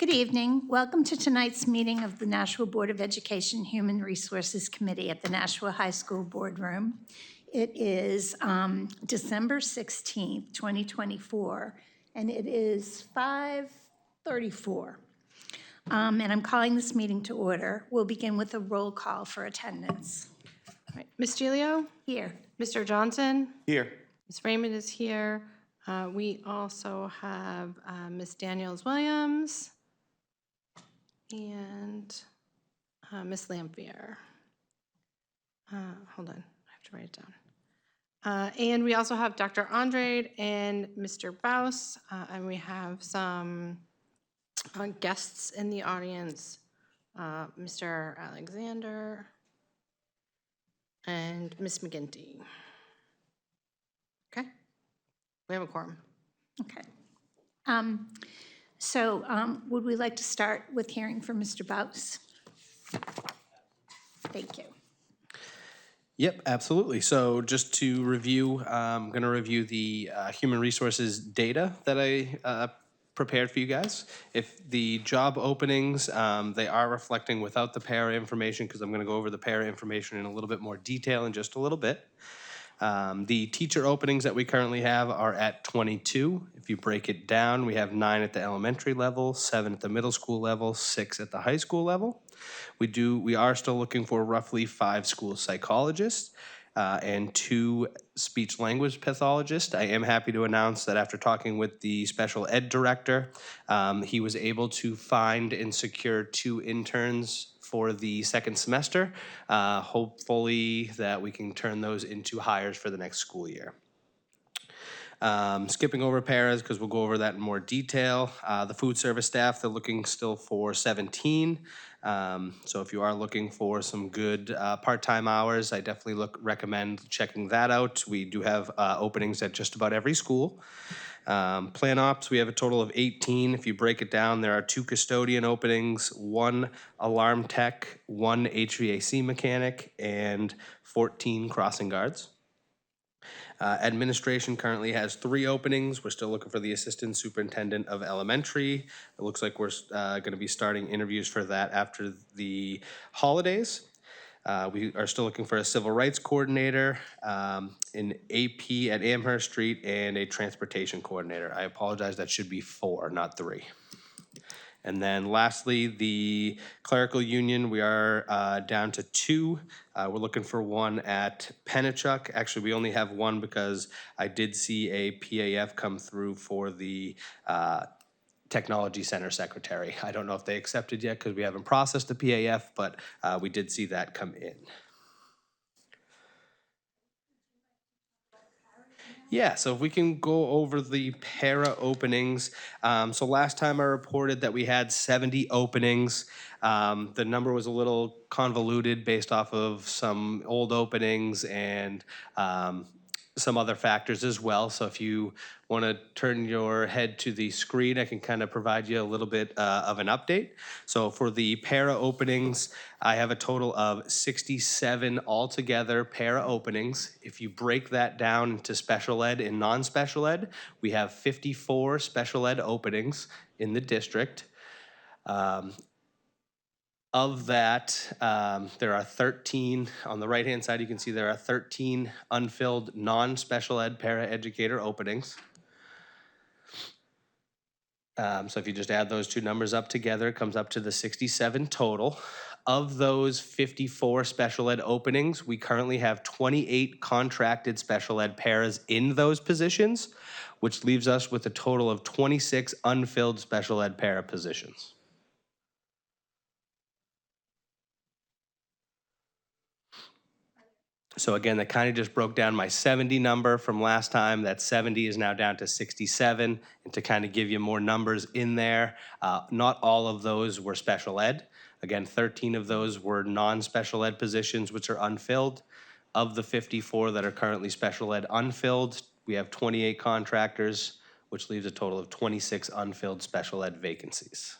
Good evening. Welcome to tonight's meeting of the Nashua Board of Education Human Resources Committee at the Nashua High School Boardroom. It is December 16th, 2024, and it is 5:34. And I'm calling this meeting to order. We'll begin with a roll call for attendance. All right. Ms. Gilio? Here. Mr. Johnson? Here. Ms. Raymond is here. We also have Ms. Daniels-Williams and Ms. Lampier. Hold on, I have to write it down. And we also have Dr. Andrade and Mr. Baus, and we have some guests in the audience, Mr. Alexander and Ms. McGinty. Okay, we have a quorum. Okay. Would we like to start with hearing from Mr. Baus? Thank you. Yep, absolutely. So just to review, I'm going to review the human resources data that I prepared for you guys. If the job openings, they are reflecting without the para information, because I'm going to go over the para information in a little bit more detail in just a little bit. The teacher openings that we currently have are at 22. If you break it down, we have 9 at the elementary level, 7 at the middle school level, 6 at the high school level. We are still looking for roughly 5 school psychologists and 2 speech language pathologists. I am happy to announce that after talking with the special ed director, he was able to find and secure 2 interns for the second semester. Hopefully that we can turn those into hires for the next school year. Skipping over paras because we'll go over that in more detail. The food service staff, they're looking still for 17. So if you are looking for some good part-time hours, I definitely recommend checking that out. We do have openings at just about every school. Plan ops, we have a total of 18. If you break it down, there are 2 custodian openings, 1 alarm tech, 1 HVAC mechanic, and 14 crossing guards. Administration currently has 3 openings. We're still looking for the assistant superintendent of elementary. It looks like we're going to be starting interviews for that after the holidays. We are still looking for a civil rights coordinator, an AP at Amherst Street, and a transportation coordinator. I apologize, that should be 4, not 3. And then lastly, the clerical union, we are down to 2. We're looking for 1 at Pennachuck. Actually, we only have 1 because I did see a PAF come through for the Technology Center secretary. I don't know if they accepted yet because we haven't processed the PAF, but we did see that come in. Yeah, so if we can go over the para openings. So last time I reported that we had 70 openings. The number was a little convoluted based off of some old openings and some other factors as well. So if you want to turn your head to the screen, I can kind of provide you a little bit of an update. So for the para openings, I have a total of 67 altogether para openings. If you break that down into special ed and non-special ed, we have 54 special ed openings in the district. Of that, there are 13, on the right-hand side, you can see there are 13 unfilled non-special ed paraeducator openings. So if you just add those 2 numbers up together, it comes up to the 67 total. Of those 54 special ed openings, we currently have 28 contracted special ed paras in those positions, which leaves us with a total of 26 unfilled special ed para positions. So again, that kind of just broke down my 70 number from last time. That 70 is now down to 67. And to kind of give you more numbers in there, not all of those were special ed. Again, 13 of those were non-special ed positions, which are unfilled. Of the 54 that are currently special ed unfilled, we have 28 contractors, which leaves a total of 26 unfilled special ed vacancies.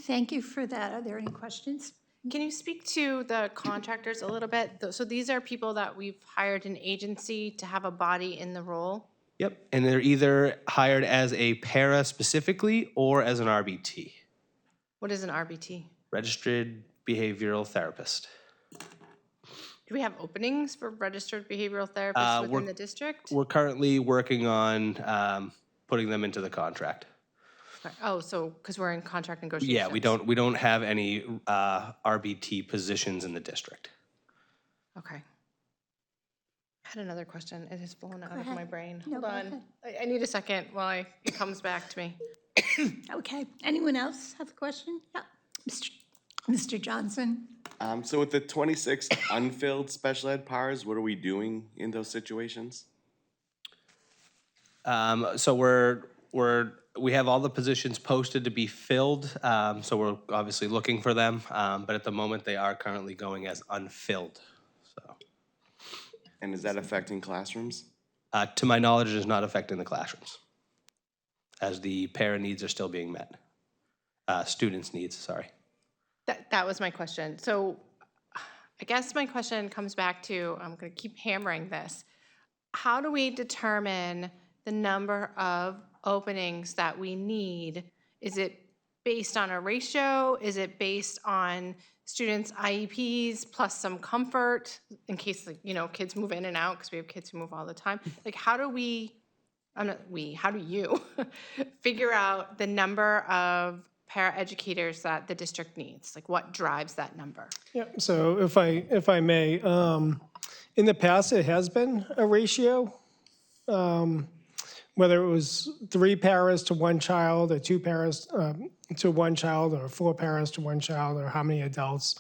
Thank you for that. Are there any questions? Can you speak to the contractors a little bit? So these are people that we've hired an agency to have a body in the role? Yep, and they're either hired as a para specifically or as an RBT. What is an RBT? Registered Behavioral Therapist. Do we have openings for registered behavioral therapists within the district? We're currently working on putting them into the contract. Oh, so because we're in contract negotiations. Yeah, we don't have any RBT positions in the district. Okay. I had another question. It has blown out of ahead. my brain. No, Hold go on. ahead. I need a second while it comes back to me. Okay, anyone else have a question? Yeah, Mr. Johnson? So with the 26 unfilled special ed pars, what are we doing in those situations? So we have all the positions posted to be filled. So we're obviously looking for them, but at the moment they are currently going as unfilled. So, And is that affecting classrooms? to my knowledge, it is not affecting the classrooms, as the para needs are still being met. Students' needs, sorry. That was my question. So I guess my question comes back to, I'm going to keep hammering this. How do we determine the number of openings that we need? Is it based on a ratio? Is it based on students' IEPs plus some comfort in case, like, kids move in and out, because we have kids who move all the time? Like, how do you figure out the number of paraeducators that the district needs? Like, what drives that number? Yeah, so if I may, in the past, it has been a ratio, whether it was 3 paras to 1 child, or 2 paras to 1 child, or 4 paras to 1 child, or how many adults.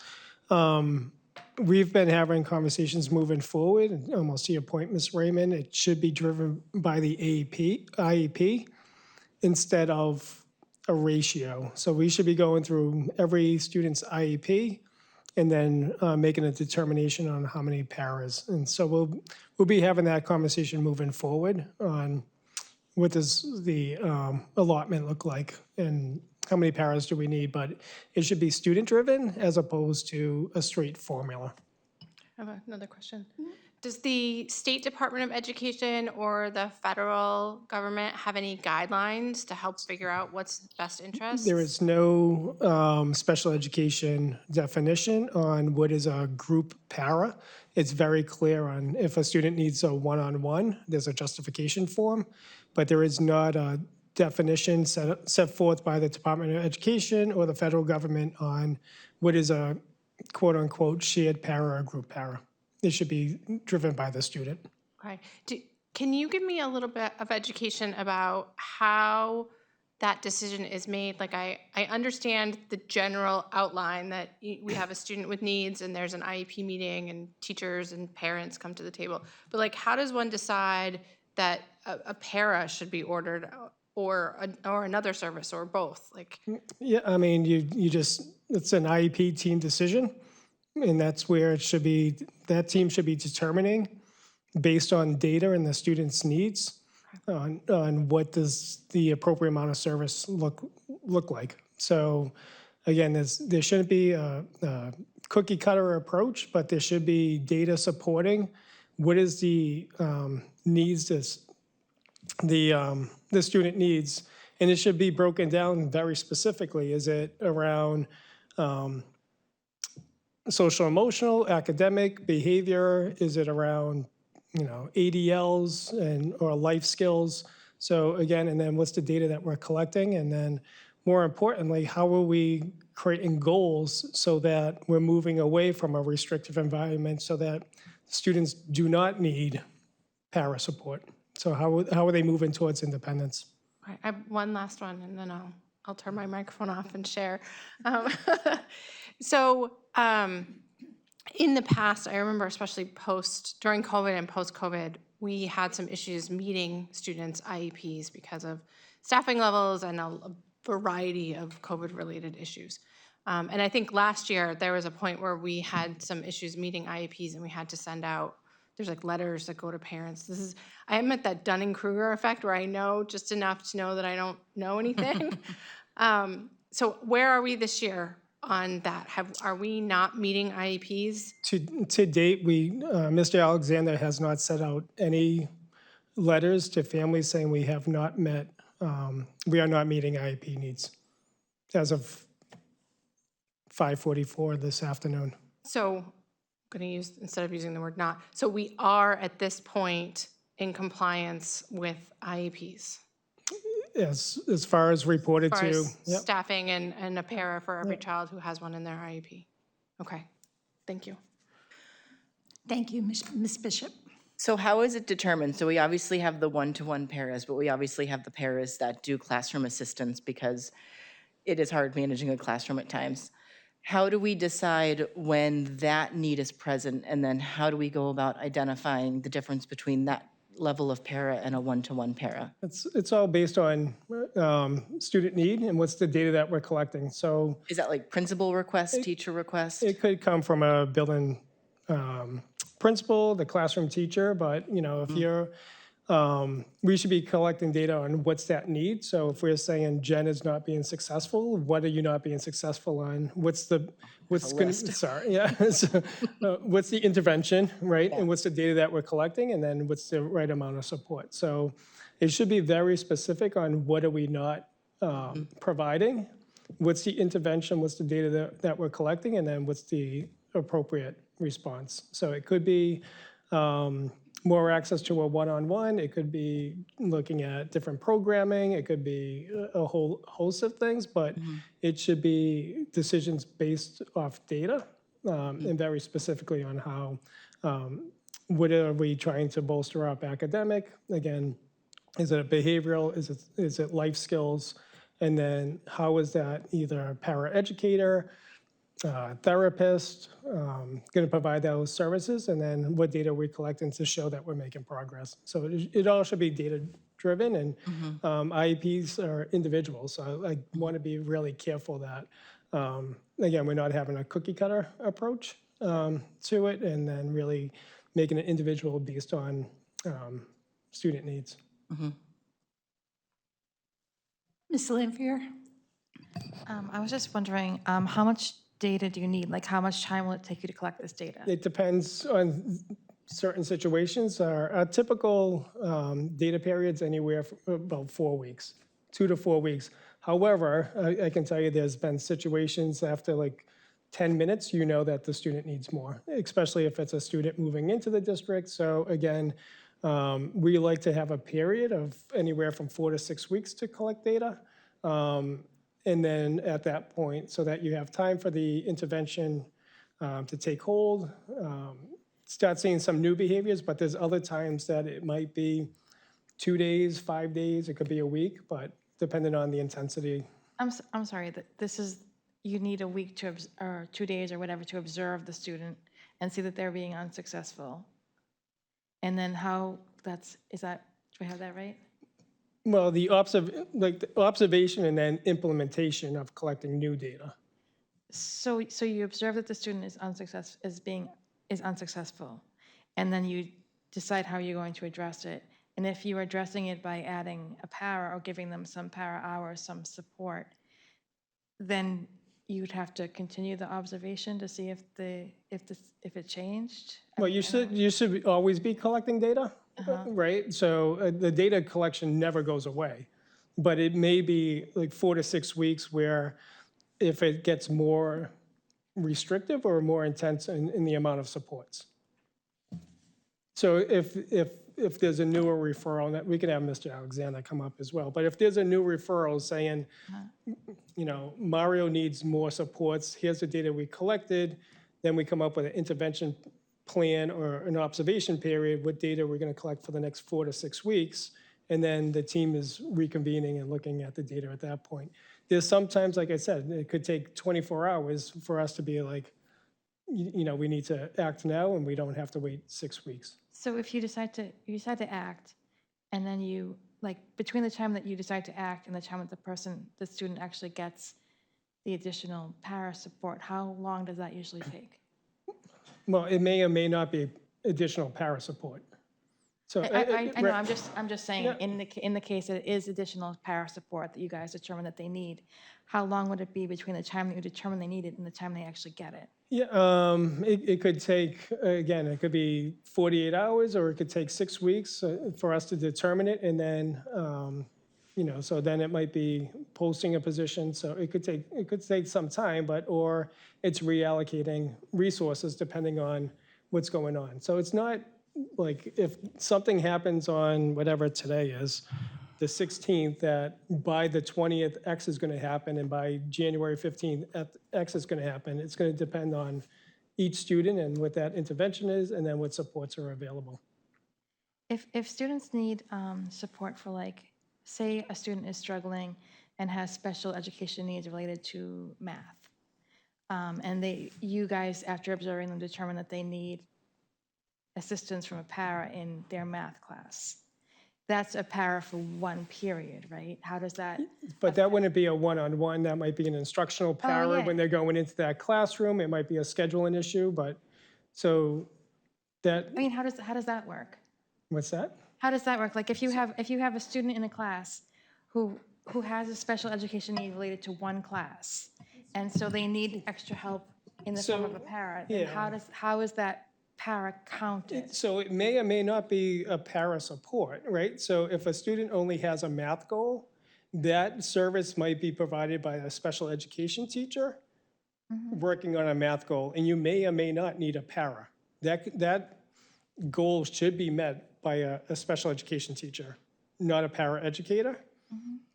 We've been having conversations moving forward, and almost to your point, Ms. Raymond, it should be driven by the IEP instead of a ratio. So we should be going through every student's IEP and then making a determination on how many paras. And so we'll be having that conversation moving forward on what does the allotment look like and how many paras do we need, but it should be student-driven as opposed to a straight formula. I have another question. Does the State Department of Education or the federal government have any guidelines to help figure out what's best interest? There is no special education definition on what is a group para. It's very clear on if a student needs a one-on-one, there's a justification form, but there is not a definition set forth by the Department of Education or the federal government on what is a quote-unquote shared para or group para. It should be driven by the student. Okay. Can you give me a little bit of education about how that decision is made? Like, I understand the general outline that we have a student with needs and there's an IEP meeting and teachers and parents come to the table. But, like, how does one decide that a para should be ordered or another service or both? Like, Yeah, I mean, you just, it's an IEP team decision. And that's where it should be, that team should be determining based on data and the student's needs on what does the appropriate amount of service look like. So again, there shouldn't be a cookie cutter approach, but there should be data supporting what is the needs the student needs. And it should be broken down very specifically. Is it around social emotional, academic, behavior? Is it around, ADLs or life skills? So again, and then what's the data that we're collecting? And then more importantly, how are we creating goals so that we're moving away from a restrictive environment so that students do not need para support? So how are they moving towards independence? I have one last one, and then I'll turn my microphone off and share. In the past, I remember especially during COVID and post-COVID, we had some issues meeting students' IEPs because of staffing levels and a variety of COVID-related issues. And I think last year, there was a point where we had some issues meeting IEPs and we had to send out, there's like letters that go to parents. I am at that Dunning-Kruger effect where I know just enough to know that I don't know anything. So where are we this year on that? Are we not meeting IEPs? To date, Mr. Alexander has not sent out any letters to families saying we have not met, we are not meeting IEP needs as of 5:44 this afternoon. So I'm going to use, instead of using the word not, so we are at this point in compliance with IEPs? As far as reported As far to, as yep. staffing and a para for every child who has one in their IEP? Okay, thank you. Thank you, Ms. Bishop. So how is it determined? So we obviously have the one-to-one paras, but we obviously have the paras that do classroom assistance because it is hard managing a classroom at times. How do we decide when that need is present, and then how do we go about identifying the difference between that level of para and a one-to-one para? It's all based on student need and what's the data that we're collecting. So Is that like principal request, teacher request? it could come from a building principal, the classroom teacher, but, if you're, we should be collecting data on what's that need. So if we're saying Jen is not being successful, what are you not being successful on? What's going to, sorry, yeah. So, what's the intervention, right? And what's the data that we're collecting? And then what's the right amount of support? So it should be very specific on what are we not providing? What's the intervention? What's the data that we're collecting? And then what's the appropriate response? So it could be more access to a one-on-one. It could be looking at different programming. It could be a whole host of things, but it should be decisions based off data and very specifically on how, what are we trying to bolster up academic? Again, is it a behavioral? Is it life skills? And then how is that either a paraeducator, therapist, going to provide those services, and then what data are we collecting to show that we're making progress. So it all should be data-driven, and IEPs are individual, so I want to be really careful that, again, we're not having a cookie-cutter approach to it, and then really making it individual based on student needs. Ms. Lanfear? I was just wondering, how much data do you need? Like, how much time will it take you to collect this data? It depends on certain situations. Our typical data period's anywhere from about 4 weeks, 2 to 4 weeks. However, I can tell you there's been situations after like 10 minutes, you know that the student needs more, especially if it's a student moving into the district. So again, we like to have a period of anywhere from 4 to 6 weeks to collect data. And then at that point, so that you have time for the intervention to take hold, start seeing some new behaviors, but there's other times that it might be 2 days, 5 days, it could be a week, but depending on the intensity. I'm sorry, that this is, you need a week to, or 2 days or whatever to observe the student and see that they're being unsuccessful. And then how is that, do I have that right? Well, the observation and then implementation of collecting new data. So you observe that the student is unsuccessful, and then you decide how you're going to address it. And if you're addressing it by adding a para or giving them some para hours, some support, then you'd have to continue the observation to see if it changed. Well, you should always be collecting data, right? So the data collection never goes away, but it may be like 4 to 6 weeks where if it gets more restrictive or more intense in the amount of supports. So if there's a newer referral, that we could have Mr. Alexander come up as well, but if there's a new referral saying, Mario needs more supports, here's the data we collected, then we come up with an intervention plan or an observation period, what data we're going to collect for the next 4 to 6 weeks, and then the team is reconvening and looking at the data at that point. There's sometimes, like I said, it could take 24 hours for us to be like, we need to act now, and we don't have to wait 6 weeks. So if you decide to act, and then you, like, between the time that you decide to act and the time that the student actually gets the additional para support, how long does that usually take? Well, it may or may not be additional para support. So I know, I'm just saying, Yeah. in the case that it is additional para support that you guys determine that they need, how long would it be between the time that you determine they need it and the time they actually get it? Yeah, it could take, again, it could be 48 hours, or it could take 6 weeks for us to determine it, and then So then it might be posting a position, so it could take some time, or it's reallocating resources depending on what's going on. So it's not like if something happens on whatever today is, the 16th, that by the 20th, X is going to happen, and by January 15th, X is going to happen. It's going to depend on each student and what that intervention is, and then what supports are available. If students need support for, like, say a student is struggling and has special education needs related to math, and you guys, after observing them, determine that they need assistance from a para in their math class, that's a para for one period, right? How does that? But that wouldn't be a one-on-one, that might be an instructional para yeah. when they're going into that classroom. It might be a scheduling issue, but, so that, I mean, how does that work? what's that? How does that work? Like, if you have a student in a class who has a special education need related to one class, and so they need extra help in the form of a para, then yeah. how is that para counted? So it may or may not be a para support, right? So if a student only has a math goal, that service might be provided by a special education teacher working on a math goal, and you may or may not need a para. That goal should be met by a special education teacher, not a para educator.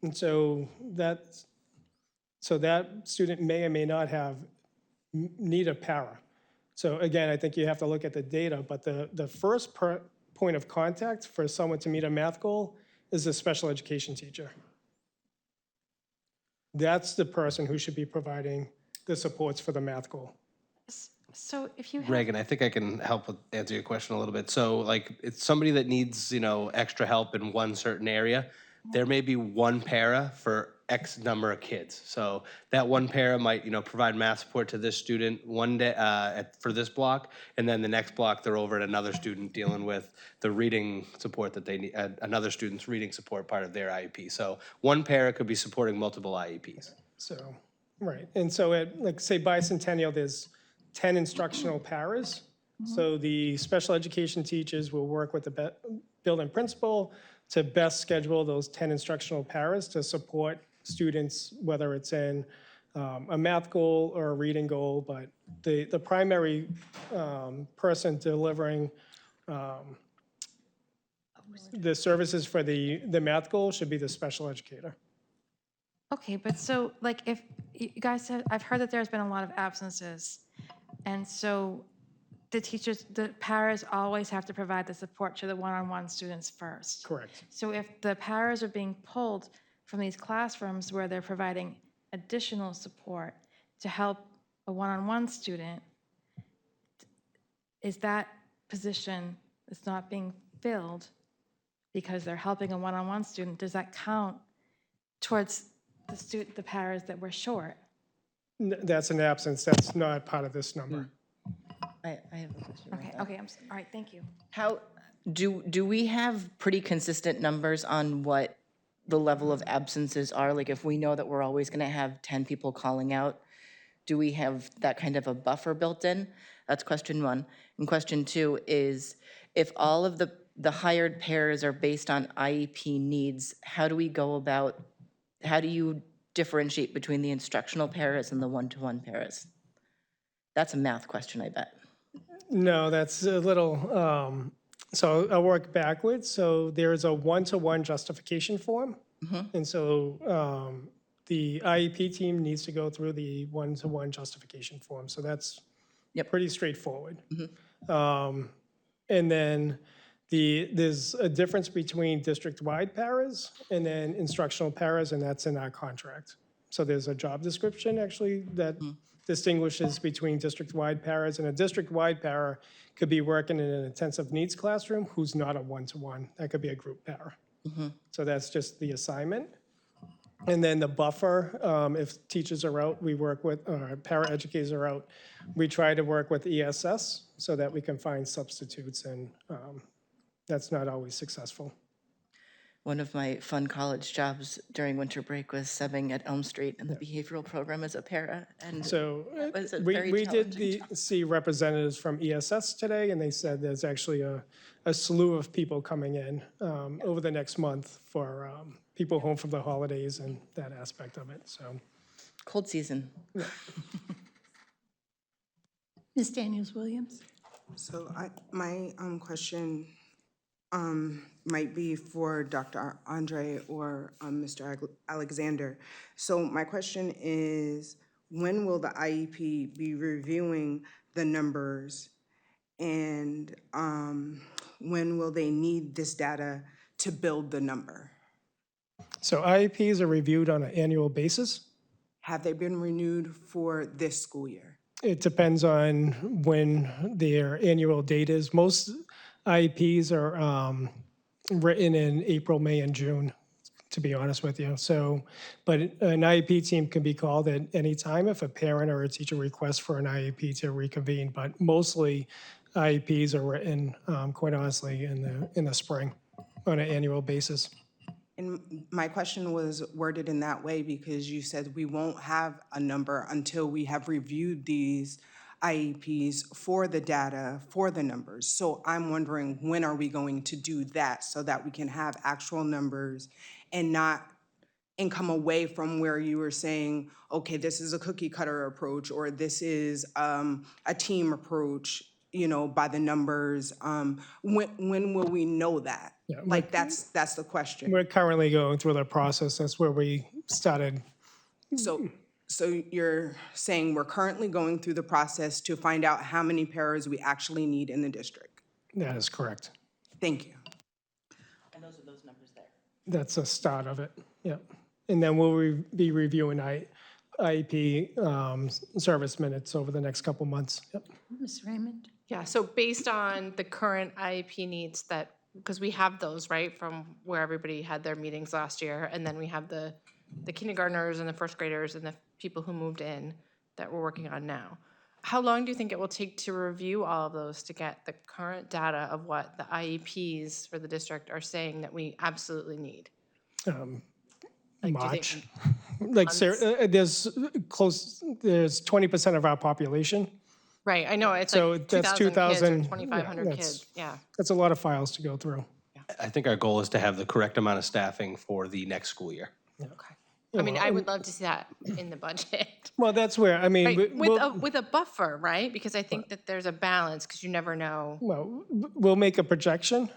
And so that student may or may not need a para. So again, I think you have to look at the data, but the first point of contact for someone to meet a math goal is a special education teacher. That's the person who should be providing the supports for the math goal. So if you have, Reagan, I think I can help answer your question a little bit. So like, it's somebody that needs, extra help in one certain area. There may be one para for X number of kids. So that one para might, provide math support to this student one day for this block, and then the next block they're over at another student dealing with the reading support that they need, another student's reading support part of their IEP. So one para could be supporting multiple IEPs. So, right, and so at, like, say, Bicentennial, there's 10 instructional paras. So the special education teachers will work with the building principal to best schedule those 10 instructional paras to support students, whether it's in a math goal or a reading goal. But the primary person delivering the services for the math goal should be the special educator. okay, but so, like, if you guys said, I've heard that there's been a lot of absences, and so the paras always have to provide the support to the one-on-one students first. Correct. So if the paras are being pulled from these classrooms where they're providing additional support to help a one-on-one student, is that position that's not being filled because they're helping a one-on-one student, does that count towards the paras that were short? That's an absence. That's not part of this number. I have a question. Okay, okay, all right, thank you. How, do we have pretty consistent numbers on what the level of absences are? Like, if we know that we're always going to have 10 people calling out, do we have that kind of a buffer built in? That's question one. And question two is, if all of the hired pairs are based on IEP needs, how do you differentiate between the instructional pairs and the one-to-one pairs? That's a math question, I bet. No, that's a little, so I'll work backwards. So there is a one-to-one justification form. And so the IEP team needs to go through the one-to-one justification form. So that's pretty straightforward. And then there's a difference between district-wide paras and then instructional paras, and that's in our contract. So there's a job description, actually, that distinguishes between district-wide paras, and a district-wide para could be working in an intensive needs classroom who's not a one-to-one. That could be a group para. So that's just the assignment. And then the buffer, if teachers are out, we work with, or para educators are out, we try to work with ESS so that we can find substitutes, and that's not always successful. One of my fun college jobs during winter break was subbing at Elm Street in the behavioral program as a para, and So was a we very we did challenging see representatives from ESS today, and they said there's actually a slew of people coming in over the next month for people home from the holidays and that aspect of it, so. cold season. Ms. Daniels-Williams? So my question might be for Dr. Andre or Mr. Alexander. So my question is, when will the IEP be reviewing the numbers, and when will they need this data to build the number? So IEPs are reviewed on an annual basis. Have they been renewed for this school year? It depends on when their annual date is. Most IEPs are written in April, May, and June, to be honest with you. So, but an IEP team can be called at any time if a parent or a teacher requests for an IEP to reconvene. But mostly IEPs are written, quite honestly, in the spring on an annual basis. And my question was worded in that way because you said we won't have a number until we have reviewed these IEPs for the data, for the numbers. So I'm wondering, when are we going to do that so that we can have actual numbers and come away from where you were saying, okay, this is a cookie cutter approach, or this is a team approach, by the numbers. When will we know that? Yeah, Like, that's the question. We're currently going through the process. That's where we started. So you're saying we're currently going through the process to find out how many paras we actually need in the district? That is correct. Thank you. And those are those numbers there. That's the start of it, yep. And then we'll be reviewing IEP service minutes over the next couple months, yep. Ms. Raymond? Yeah, so based on the current IEP needs that, because we have those, right, from where everybody had their meetings last year, and then we have the kindergartners and the first graders and the people who moved in that we're working on now. How long do you think it will take to review all of those to get the current data of what the IEPs for the district are saying that we absolutely need? Like, do you March. think Like, there's 20% of our population. Right, I know, it's So like that's 2,000 kids 2,000, or 2,500 yeah, kids, yeah. That's a lot of files to go through. I think our goal is to have the correct amount of staffing for the next school year. Okay. I mean, I would love to see that in the budget. Well, that's where, I mean, Right, with a buffer, right? Because I think that there's a balance, because you never know. we'll make a projection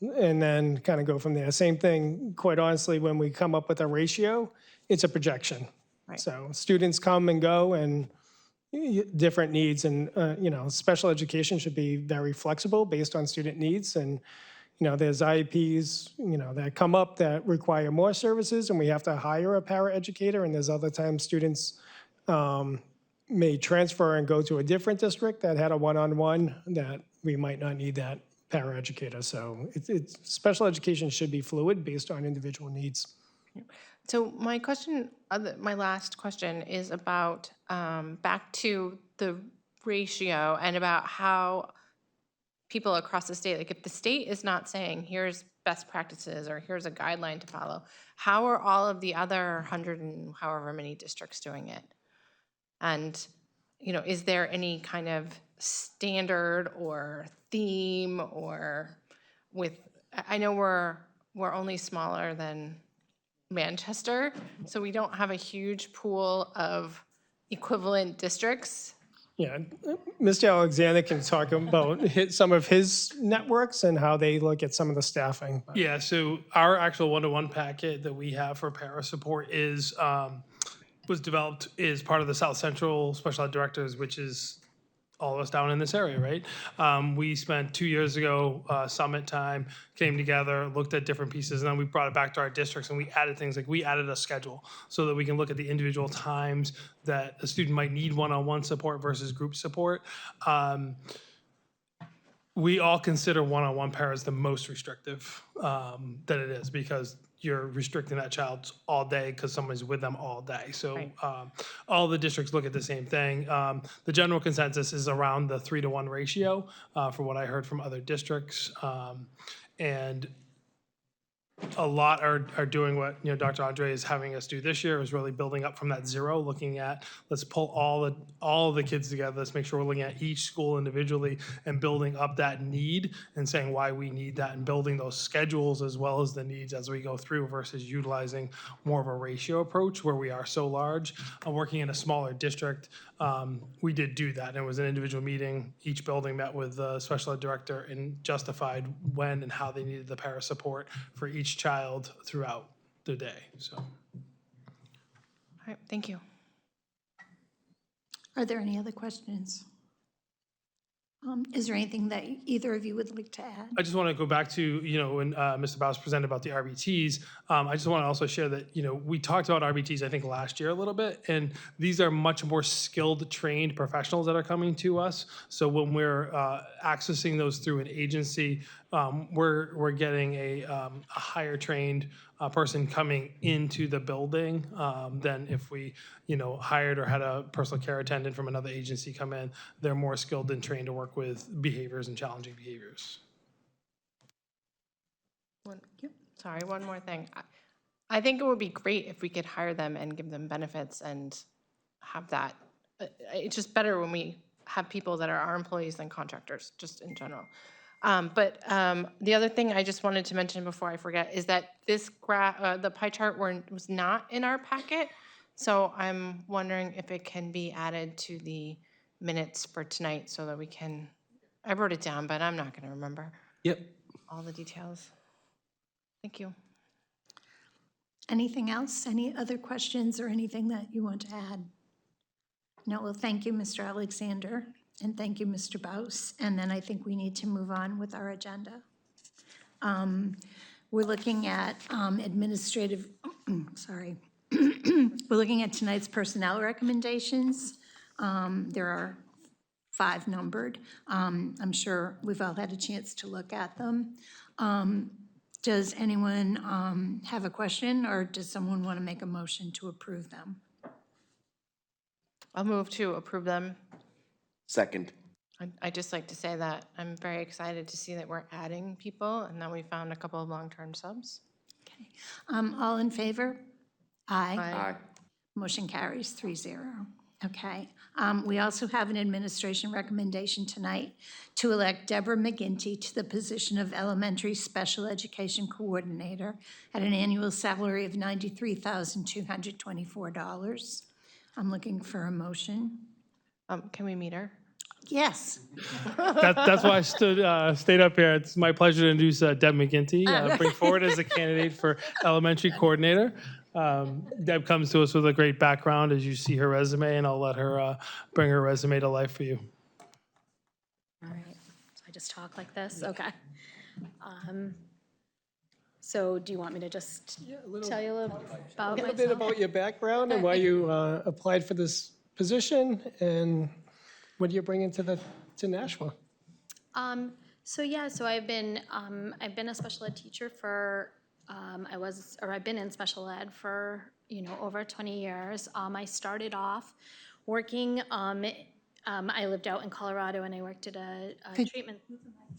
and then kind of go from there. Same thing, quite honestly, when we come up with a ratio, it's a projection. Right. So students come and go and different needs, and, special education should be very flexible based on student needs. And, there's IEPs, that come up that require more services and we have to hire a paraeducator. And there's other times students may transfer and go to a different district that had a one-on-one that we might not need that paraeducator. So it's special education should be fluid based on individual needs. So my question, my last question is about back to the ratio and about how people across the state, like if the state is not saying, here's best practices or here's a guideline to follow, how are all of the other 100 and however many districts doing it? And, is there any kind of standard or theme or I know we're only smaller than Manchester, so we don't have a huge pool of equivalent districts. Yeah, Mr. Alexander can talk about some of his networks and how they look at some of the staffing. But Yeah, so our actual one-to-one packet that we have for para support was developed as part of the South Central Special Ed Directors, which is all of us down in this area, right? We spent 2 years ago, summit time, came together, looked at different pieces, and then we brought it back to our districts and we added things like we added a schedule so that we can look at the individual times that a student might need one-on-one support versus group support. We all consider one-on-one paras the most restrictive that it is because you're restricting that child all day because someone's with them all day. So Right. All the districts look at the same thing. The general consensus is around the 3-to-1 ratio for what I heard from other districts. And a lot are doing what, Dr. Andre is having us do this year, is really building up from that zero, looking at, let's pull all the kids together, let's make sure we're looking at each school individually and building up that need and saying why we need that and building those schedules as well as the needs as we go through versus utilizing more of a ratio approach where we are so large. Working in a smaller district, we did do that. And it was an individual meeting. Each building met with the special ed director and justified when and how they needed the para support for each child throughout the day, so. All right, thank you. Are there any other questions? Is there anything that either of you would like to add? I just want to go back to, when Mr. Bowes presented about the RBTs. I just want to also share that, we talked about RBTs, I think, last year a little bit, and these are much more skilled, trained professionals that are coming to us. So when we're accessing those through an agency, we're getting a higher trained person coming into the building than if we, hired or had a personal care attendant from another agency come in. They're more skilled and trained to work with behaviors and challenging behaviors. Sorry, one more thing. I think it would be great if we could hire them and give them benefits and have that. It's just better when we have people that are our employees than contractors, just in general. But the other thing I just wanted to mention before I forget is that this the pie chart was not in our packet. So I'm wondering if it can be added to the minutes for tonight so that we can, I wrote it down, but I'm not going to remember Yep. all the details. Thank you. Anything else? Any other questions or anything that you want to add? No, well, thank you, Mr. Alexander, and thank you, Mr. Bowes. And then I think we need to move on with our agenda. We're looking at administrative, sorry. We're looking at tonight's personnel recommendations. There are 5 numbered. I'm sure we've all had a chance to look at them. Does anyone have a question, or does someone want to make a motion to approve them? I'll move to approve them. Second. I'd just like to say that I'm very excited to see that we're adding people and that we found a couple of long-term subs. Okay. All in favor? Aye. Aye. Motion carries 3-0. Okay. We also have an administration recommendation tonight to elect Deborah McGinty to the position of Elementary Special Education Coordinator at an annual salary of $93,224. I'm looking for a motion. Can we meet her? Yes. That's why I stayed up here. It's my pleasure to introduce Deb McGinty, bring forward as a candidate for elementary coordinator. Deb comes to us with a great background, as you see her resume, and I'll let her bring her resume to life for you. All right, so I just talk like this, okay. So do you want me to just tell you a little about A bit myself? about your background and why you applied for this position, and what do you bring to Nashua? So I've been a special ed teacher for, I've been in special ed for, over 20 years. I started off working, I lived out in Colorado and I worked at a treatment.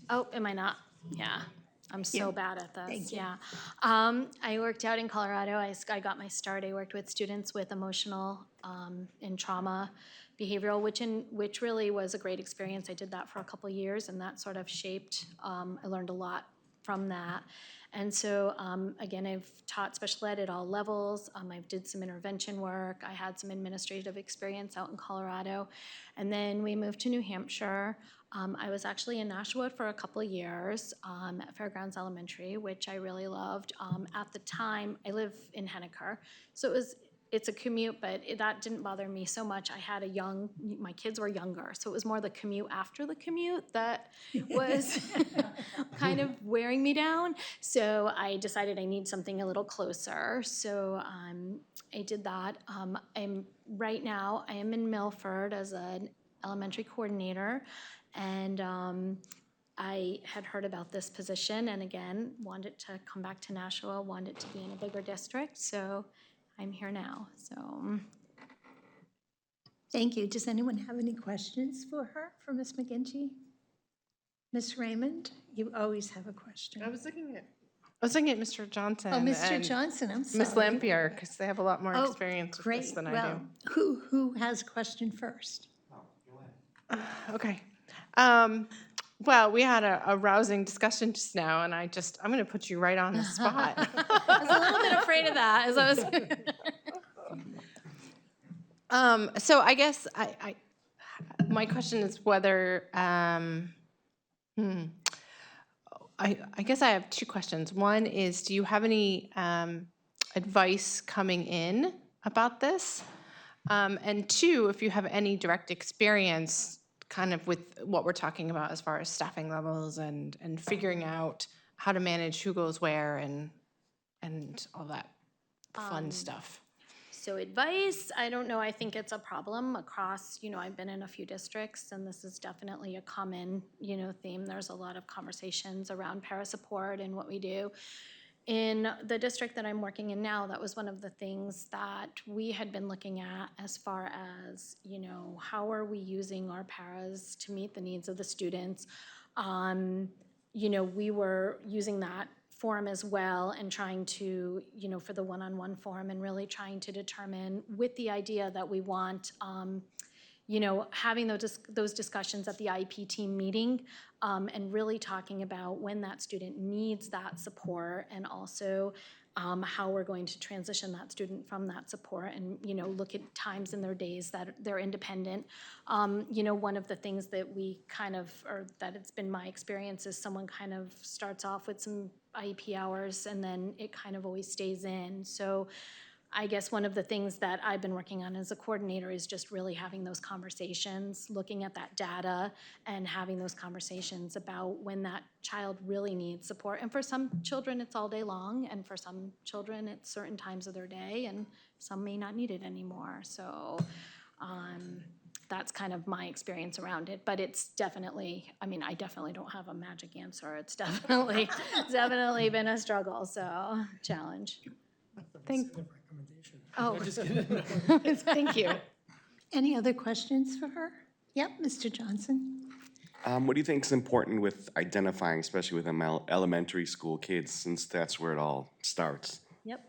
Oh, am I not? Yeah. I'm so bad at this. Thank you. Yeah. I worked out in Colorado. I got my start. I worked with students with emotional and trauma behavioral, which really was a great experience. I did that for a couple of years, and that sort of shaped, I learned a lot from that. And so, again, I've taught special ed at all levels. I did some intervention work. I had some administrative experience out in Colorado. And then we moved to New Hampshire. I was actually in Nashua for a couple of years at Fairgrounds Elementary, which I really loved. At the time, I live in Henniker, so it's a commute, but that didn't bother me so much. I had my kids were younger, so it was more the commute after the commute that was kind of wearing me down. So I decided I need something a little closer. So I did that. Right now I am in Milford as an elementary coordinator, and I had heard about this position, and again, wanted to come back to Nashua, wanted to be in a bigger district, so I'm here now, so. Thank you. Does anyone have any questions for her, for Ms. McGinty? Ms. Raymond, you always have a question. I was looking at I was thinking at Mr. Johnson. Oh, Mr. and Johnson, I'm sorry. Miss Lampier, because they have a lot more Oh, experience with this great. than I Well, who has a question first? do. Okay. Well, we had a rousing discussion just now, and I'm going to put you right on the spot. I was a little bit afraid of that as I was. So I guess my question is whether, I guess I have two questions. One is, do you have any advice coming in about this? And two, if you have any direct experience kind of with what we're talking about as far as staffing levels and figuring out how to manage who goes where and all that fun stuff. So advice, I don't know, I think it's a problem across, I've been in a few districts, and this is definitely a common, theme. There's a lot of conversations around para-support and what we do. In the district that I'm working in now, that was one of the things that we had been looking at as far as, how are we using our paras to meet the needs of the students? We were using that form as well and trying to, for the one-on-one form, and really trying to determine with the idea that we want, having those discussions at the IEP team meeting, and really talking about when that student needs that support, and also how we're going to transition that student from that support, and look at times in their days that they're independent. One of the things that we kind of, or that it's been my experience, is someone kind of starts off with some IEP hours and then it kind of always stays in. So I guess one of the things that I've been working on as a coordinator is just really having those conversations, looking at that data and having those conversations about when that child really needs support. And for some children, it's all day long, and for some children, it's certain times of their day, and some may not need it anymore. So that's kind of my experience around it. But it's definitely, I definitely don't have a magic answer. It's definitely been a struggle, so challenge. Oh, thank you. Any other questions for her? Yep, Mr. Johnson. What do you think is important with identifying, especially with elementary school kids, since that's where it all starts? Yep.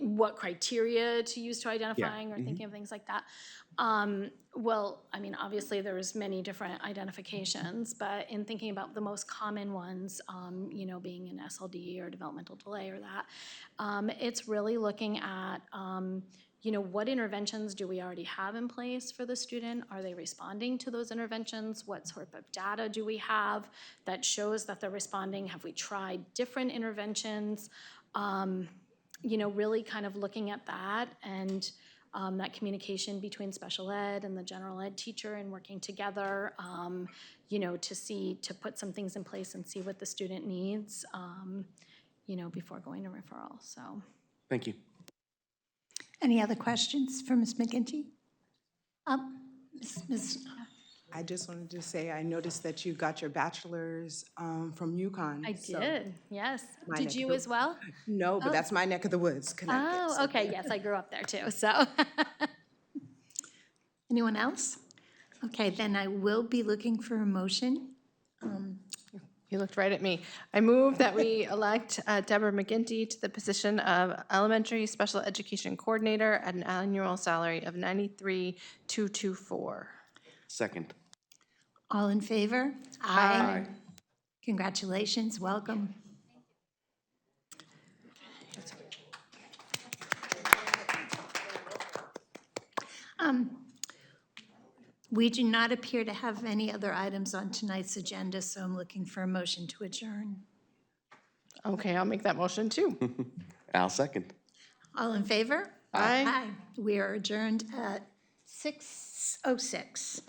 What criteria to use to identifying or thinking of things like that? Well, obviously there's many different identifications, but in thinking about the most common ones, being an SLD or developmental delay or that, it's really looking at, what interventions do we already have in place for the student? Are they responding to those interventions? What sort of data do we have that shows that they're responding? Have we tried different interventions? Really kind of looking at that, and that communication between special ed and the general ed teacher, and working together, to put some things in place and see what the student needs, before going to referral, so. Thank you. Any other questions for Ms. McGinty? Ms. I just wanted to say, I noticed that you got your bachelor's from UConn. I so did, yes. my Did neck you of the- as well? No, but that's my neck of the woods, Connecticut. Oh, so- okay, yes, I grew up there too, so. Anyone else? Okay, then I will be looking for a motion. You looked right at me. I move that we elect Deborah McGinty to the position of Elementary Special Education Coordinator at an annual salary of $93,224. Second. All in favor? Aye. Congratulations, welcome. We do not appear to have any other items on tonight's agenda, so I'm looking for a motion to adjourn. Okay, I'll make that motion too. I'll second. All in favor? Aye. Aye. We are adjourned at 6:06.